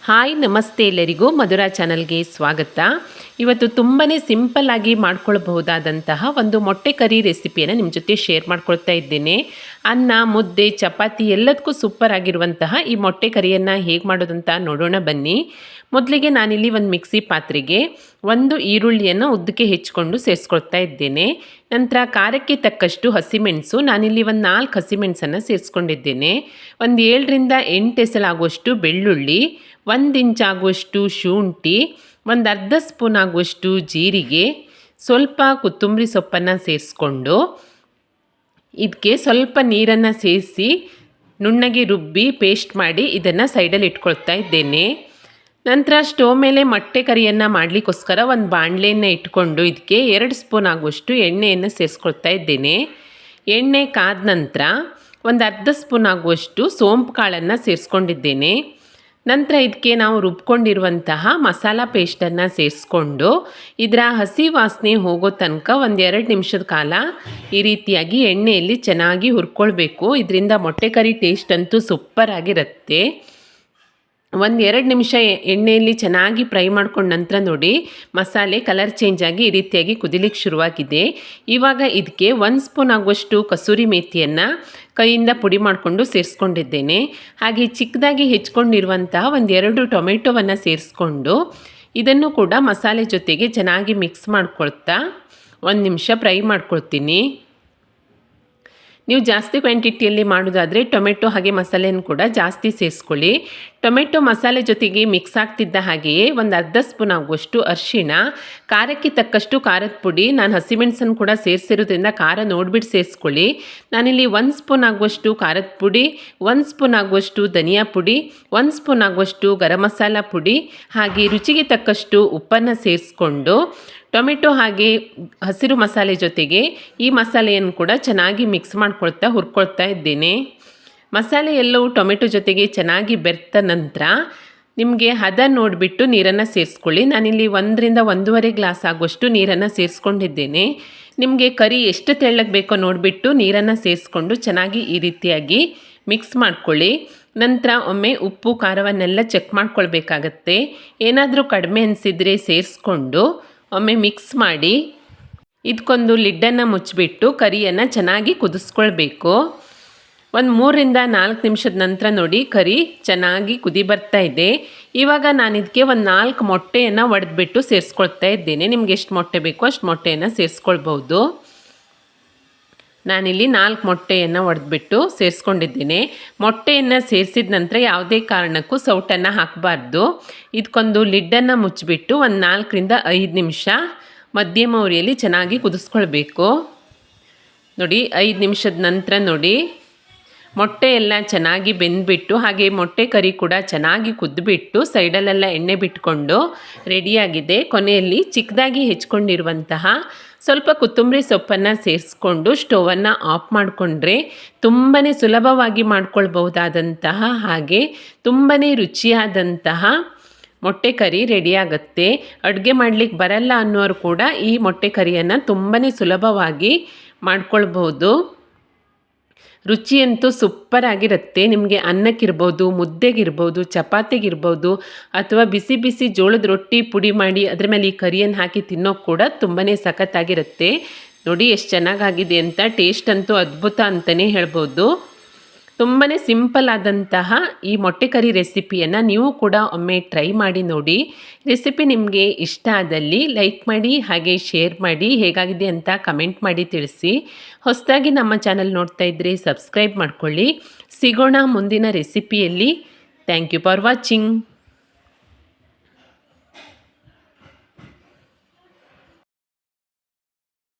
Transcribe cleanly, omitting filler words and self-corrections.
Hi ನಮಸ್ತೆ ಎಲ್ಲರಿಗೂ ಮಧುರಾ ಚಾನಲ್ಗೆ ಸ್ವಾಗತ. ಇವತ್ತು ತುಂಬಾ ಸಿಂಪಲ್ಲಾಗಿ ಮಾಡ್ಕೊಳ್ಬಹುದಾದಂತಹ ಒಂದು ಮೊಟ್ಟೆ ಕರಿ ರೆಸಿಪಿಯನ್ನು ನಿಮ್ಮ ಜೊತೆ ಶೇರ್ ಮಾಡ್ಕೊಳ್ತಾ ಇದ್ದೇನೆ. ಅನ್ನ, ಮುದ್ದೆ, ಚಪಾತಿ ಎಲ್ಲದಕ್ಕೂ ಸೂಪರ್ ಆಗಿರುವಂತಹ ಈ ಮೊಟ್ಟೆ ಕರಿಯನ್ನು ಹೇಗೆ ಮಾಡೋದಂತ ನೋಡೋಣ ಬನ್ನಿ. ಮೊದಲಿಗೆ ನಾನಿಲ್ಲಿ ಒಂದು ಮಿಕ್ಸಿ ಪಾತ್ರೆಗೆ ಒಂದು ಈರುಳ್ಳಿಯನ್ನು ಉದ್ದಕ್ಕೆ ಹೆಚ್ಚಿಕೊಂಡು ಸೇರಿಸ್ಕೊಳ್ತಾ ಇದ್ದೇನೆ. ನಂತರ ಖಾರಕ್ಕೆ ತಕ್ಕಷ್ಟು ಹಸಿಮೆಣಸು, ನಾನಿಲ್ಲಿ ಒಂದು 4 ಹಸಿಮೆಣಸನ್ನು ಸೇರಿಸ್ಕೊಂಡಿದ್ದೇನೆ. ಒಂದು 7ರಿಂದ 8 ಎಸಳಾಗುವಷ್ಟು ಬೆಳ್ಳುಳ್ಳಿ, 1 ಇಂಚ್ ಆಗುವಷ್ಟು ಶುಂಠಿ, ಒಂದು ಅರ್ಧ ಸ್ಪೂನ್ ಆಗುವಷ್ಟು ಜೀರಿಗೆ, ಸ್ವಲ್ಪ ಕೊತ್ತಂಬರಿ ಸೊಪ್ಪನ್ನು ಸೇರಿಸ್ಕೊಂಡು ಇದಕ್ಕೆ ಸ್ವಲ್ಪ ನೀರನ್ನು ಸೇರಿಸಿ ನುಣ್ಣಗೆ ರುಬ್ಬಿ ಪೇಸ್ಟ್ ಮಾಡಿ ಇದನ್ನು ಸೈಡಲ್ಲಿ ಇಟ್ಕೊಳ್ತಾ ಇದ್ದೇನೆ. ನಂತರ ಸ್ಟವ್ ಮೇಲೆ ಮೊಟ್ಟೆ ಕರಿಯನ್ನು ಮಾಡಲಿಕ್ಕೋಸ್ಕರ ಒಂದು ಬಾಣಲೆಯನ್ನು ಇಟ್ಕೊಂಡು ಇದಕ್ಕೆ 2 ಸ್ಪೂನ್ ಆಗುವಷ್ಟು ಎಣ್ಣೆಯನ್ನು ಸೇರಿಸ್ಕೊಳ್ತಾ ಇದ್ದೇನೆ. ಎಣ್ಣೆ ಕಾದ ನಂತರ ಒಂದು ಅರ್ಧ ಸ್ಪೂನ್ ಆಗುವಷ್ಟು ಸೋಂಪು ಕಾಳನ್ನು ಸೇರಿಸ್ಕೊಂಡಿದ್ದೇನೆ. ನಂತರ ಇದಕ್ಕೆ ನಾವು ರುಬ್ಕೊಂಡಿರುವಂತಹ ಮಸಾಲ ಪೇಸ್ಟನ್ನು ಸೇರಿಸ್ಕೊಂಡು ಇದರ ಹಸಿ ವಾಸನೆ ಹೋಗೋ ತನಕ ಒಂದು 2 ನಿಮಿಷದ ಕಾಲ ಈ ರೀತಿಯಾಗಿ ಎಣ್ಣೆಯಲ್ಲಿ ಚೆನ್ನಾಗಿ ಹುರ್ಕೊಳ್ಬೇಕು. ಇದರಿಂದ ಮೊಟ್ಟೆ ಕರಿ ಟೇಸ್ಟ್ ಅಂತೂ ಸೂಪರ್ ಆಗಿರುತ್ತೆ. ಒಂದು 2 ನಿಮಿಷ ಎಣ್ಣೆಯಲ್ಲಿ ಚೆನ್ನಾಗಿ ಫ್ರೈ ಮಾಡ್ಕೊಂಡ ನಂತರ ನೋಡಿ ಮಸಾಲೆ ಕಲರ್ ಚೇಂಜ್ ಆಗಿ ಈ ರೀತಿಯಾಗಿ ಕುದಿಲಿಕ್ಕೆ ಶುರುವಾಗಿದೆ. ಇವಾಗ ಇದಕ್ಕೆ 1 ಸ್ಪೂನ್ ಆಗುವಷ್ಟು ಕಸೂರಿ ಮೇಥಿಯನ್ನು ಕೈಯಿಂದ ಪುಡಿ ಮಾಡಿಕೊಂಡು ಸೇರಿಸ್ಕೊಂಡಿದ್ದೇನೆ. ಹಾಗೆ ಚಿಕ್ಕದಾಗಿ ಹೆಚ್ಕೊಂಡಿರುವಂತಹ ಒಂದು 2 ಟೊಮೆಟೊವನ್ನು ಸೇರಿಸ್ಕೊಂಡು ಇದನ್ನು ಕೂಡ ಮಸಾಲೆ ಜೊತೆಗೆ ಚೆನ್ನಾಗಿ ಮಿಕ್ಸ್ ಮಾಡ್ಕೊಳ್ತಾ 1 ನಿಮಿಷ ಫ್ರೈ ಮಾಡ್ಕೊಳ್ತೀನಿ. ನೀವು ಜಾಸ್ತಿ ಕ್ವಾಂಟಿಟಿಯಲ್ಲಿ ಮಾಡೋದಾದರೆ ಟೊಮೆಟೊ ಹಾಗೆ ಮಸಾಲೆಯನ್ನು ಕೂಡ ಜಾಸ್ತಿ ಸೇರಿಸ್ಕೊಳ್ಳಿ. ಟೊಮೆಟೊ ಮಸಾಲೆ ಜೊತೆಗೆ ಮಿಕ್ಸ್ ಆಗ್ತಿದ್ದ ಹಾಗೆಯೇ ಒಂದು ಅರ್ಧ ಸ್ಪೂನ್ ಆಗುವಷ್ಟು ಅರಿಶಿಣ, ಖಾರಕ್ಕೆ ತಕ್ಕಷ್ಟು ಖಾರದ ಪುಡಿ, ನಾನು ಹಸಿಮೆಣಸನ್ನು ಕೂಡ ಸೇರಿಸಿರೋದ್ರಿಂದ ಖಾರ ನೋಡಿಬಿಟ್ಟು ಸೇರಿಸ್ಕೊಳ್ಳಿ. ನಾನಿಲ್ಲಿ 1 ಸ್ಪೂನ್ ಆಗುವಷ್ಟು ಖಾರದ ಪುಡಿ, 1 ಸ್ಪೂನ್ ಆಗುವಷ್ಟು ಧನಿಯಾ ಪುಡಿ, 1 ಸ್ಪೂನ್ ಆಗುವಷ್ಟು ಗರಂ ಮಸಾಲ ಪುಡಿ ಹಾಗೆ ರುಚಿಗೆ ತಕ್ಕಷ್ಟು ಉಪ್ಪನ್ನು ಸೇರಿಸ್ಕೊಂಡು ಟೊಮೆಟೊ ಹಾಗೆ ಹಸಿರು ಮಸಾಲೆ ಜೊತೆಗೆ ಈ ಮಸಾಲೆಯನ್ನು ಕೂಡ ಚೆನ್ನಾಗಿ ಮಿಕ್ಸ್ ಮಾಡ್ಕೊಳ್ತಾ ಹುರ್ಕೊಳ್ತಾ ಇದ್ದೇನೆ. ಮಸಾಲೆ ಎಲ್ಲವೂ ಟೊಮೆಟೊ ಜೊತೆಗೆ ಚೆನ್ನಾಗಿ ಬೆರೆತ ನಂತರ ನಿಮಗೆ ಹದ ನೋಡಿಬಿಟ್ಟು ನೀರನ್ನು ಸೇರಿಸ್ಕೊಳ್ಳಿ. ನಾನಿಲ್ಲಿ 1ರಿಂದ 1.5 ಗ್ಲಾಸ್ ಆಗುವಷ್ಟು ನೀರನ್ನು ಸೇರಿಸ್ಕೊಂಡಿದ್ದೇನೆ. ನಿಮಗೆ ಕರಿ ಎಷ್ಟು ತೆಳ್ಳಗೆ ಬೇಕೋ ನೋಡಿಬಿಟ್ಟು ನೀರನ್ನು ಸೇರಿಸ್ಕೊಂಡು ಚೆನ್ನಾಗಿ ಈ ರೀತಿಯಾಗಿ ಮಿಕ್ಸ್ ಮಾಡ್ಕೊಳ್ಳಿ. ನಂತರ ಒಮ್ಮೆ ಉಪ್ಪು ಖಾರವನ್ನೆಲ್ಲ ಚೆಕ್ ಮಾಡ್ಕೊಳ್ಬೇಕಾಗತ್ತೆ. ಏನಾದರೂ ಕಡಿಮೆ ಅನಿಸಿದರೆ ಸೇರಿಸ್ಕೊಂಡು ಒಮ್ಮೆ ಮಿಕ್ಸ್ ಮಾಡಿ ಇದಕ್ಕೊಂದು ಲಿಡ್ಡನ್ನು ಮುಚ್ಚಿಬಿಟ್ಟು ಕರಿಯನ್ನು ಚೆನ್ನಾಗಿ ಕುದಿಸ್ಕೊಳ್ಬೇಕು. ಒಂದು 3ರಿಂದ 4 ನಿಮಿಷದ ನಂತರ ನೋಡಿ ಕರಿ ಚೆನ್ನಾಗಿ ಕುದಿ ಬರ್ತಾ ಇದೆ. ಇವಾಗ ನಾನು ಇದಕ್ಕೆ ಒಂದು 4 ಮೊಟ್ಟೆಯನ್ನು ಒಡೆದ್ಬಿಟ್ಟು ಸೇರಿಸ್ಕೊಳ್ತಾ ಇದ್ದೇನೆ. ನಿಮ್ಗೆ ಎಷ್ಟು ಮೊಟ್ಟೆ ಬೇಕೋ ಅಷ್ಟು ಮೊಟ್ಟೆಯನ್ನು ಸೇರಿಸ್ಕೊಳ್ಬೋದು. ನಾನಿಲ್ಲಿ 4 ಮೊಟ್ಟೆಯನ್ನು ಒಡೆದ್ಬಿಟ್ಟು ಸೇರಿಸ್ಕೊಂಡಿದ್ದೇನೆ. ಮೊಟ್ಟೆಯನ್ನು ಸೇರಿಸಿದ ನಂತರ ಯಾವುದೇ ಕಾರಣಕ್ಕೂ ಸೌಟನ್ನು ಹಾಕಬಾರ್ದು. ಇದಕ್ಕೊಂದು ಲಿಡ್ಡನ್ನು ಮುಚ್ಚಿಬಿಟ್ಟು ಒಂದು 4ರಿಂದ 5 ನಿಮಿಷ ಮಧ್ಯಮ ಉರಿಯಲ್ಲಿ ಚೆನ್ನಾಗಿ ಕುದಿಸ್ಕೊಳ್ಬೇಕು. ನೋಡಿ 5 ನಿಮಿಷದ ನಂತರ ನೋಡಿ ಮೊಟ್ಟೆ ಎಲ್ಲ ಚೆನ್ನಾಗಿ ಬೆಂದುಬಿಟ್ಟು ಹಾಗೆ ಮೊಟ್ಟೆ ಕರಿ ಕೂಡ ಚೆನ್ನಾಗಿ ಕುದ್ದುಬಿಟ್ಟು ಸೈಡಲ್ಲೆಲ್ಲ ಎಣ್ಣೆ ಬಿಟ್ಕೊಂಡು ರೆಡಿಯಾಗಿದೆ. ಕೊನೆಯಲ್ಲಿ ಚಿಕ್ಕದಾಗಿ ಹೆಚ್ಕೊಂಡಿರುವಂತಹ ಸ್ವಲ್ಪ ಕೊತ್ತಂಬರಿ ಸೊಪ್ಪನ್ನು ಸೇರಿಸ್ಕೊಂಡು ಸ್ಟವನ್ನು ಆಫ್ ಮಾಡಿಕೊಂಡ್ರೆ ತುಂಬಾ ಸುಲಭವಾಗಿ ಮಾಡ್ಕೊಳ್ಬಹುದಾದಂತಹ ಹಾಗೆ ತುಂಬಾ ರುಚಿಯಾದಂತಹ ಮೊಟ್ಟೆ ಕರಿ ರೆಡಿಯಾಗುತ್ತೆ. ಅಡುಗೆ ಮಾಡಲಿಕ್ಕೆ ಬರಲ್ಲ ಅನ್ನೋರು ಕೂಡ ಈ ಮೊಟ್ಟೆ ಕರಿಯನ್ನು ತುಂಬಾ ಸುಲಭವಾಗಿ ಮಾಡ್ಕೊಳ್ಬಹುದು. ರುಚಿಯಂತೂ ಸೂಪರ್ ಆಗಿರುತ್ತೆ. ನಿಮಗೆ ಅನ್ನಕ್ಕಿರ್ಬೋದು, ಮುದ್ದೆಗಿರ್ಬೋದು, ಚಪಾತಿಗಿರ್ಬೋದು ಅಥವಾ ಬಿಸಿ ಬಿಸಿ ಜೋಳದ ರೊಟ್ಟಿ ಪುಡಿ ಮಾಡಿ ಅದರ ಮೇಲೆ ಈ ಕರಿಯನ್ನು ಹಾಕಿ ತಿನ್ನೋಕೆ ಕೂಡ ತುಂಬಾ ಸಖತ್ತಾಗಿರುತ್ತೆ. ನೋಡಿ ಎಷ್ಟು ಚೆನ್ನಾಗಾಗಿದೆ ಅಂತ. ಟೇಸ್ಟ್ ಅಂತೂ ಅದ್ಭುತ ಅಂತಲೇ ಹೇಳ್ಬೋದು. ತುಂಬಾ ಸಿಂಪಲ್ ಆದಂತಹ ಈ ಮೊಟ್ಟೆ ಕರಿ ರೆಸಿಪಿಯನ್ನು ನೀವು ಕೂಡ ಒಮ್ಮೆ ಟ್ರೈ ಮಾಡಿ ನೋಡಿ. ರೆಸಿಪಿ ನಿಮಗೆ ಇಷ್ಟ ಆದಲ್ಲಿ ಲೈಕ್ ಮಾಡಿ ಹಾಗೆ ಶೇರ್ ಮಾಡಿ, ಹೇಗಾಗಿದೆ ಅಂತ ಕಮೆಂಟ್ ಮಾಡಿ ತಿಳಿಸಿ. ಹೊಸದಾಗಿ ನಮ್ಮ ಚಾನಲ್ ನೋಡ್ತಾ ಇದ್ದರೆ ಸಬ್ಸ್ಕ್ರೈಬ್ ಮಾಡ್ಕೊಳ್ಳಿ. ಸಿಗೋಣ ಮುಂದಿನ ರೆಸಿಪಿಯಲ್ಲಿ. Thank you for watching.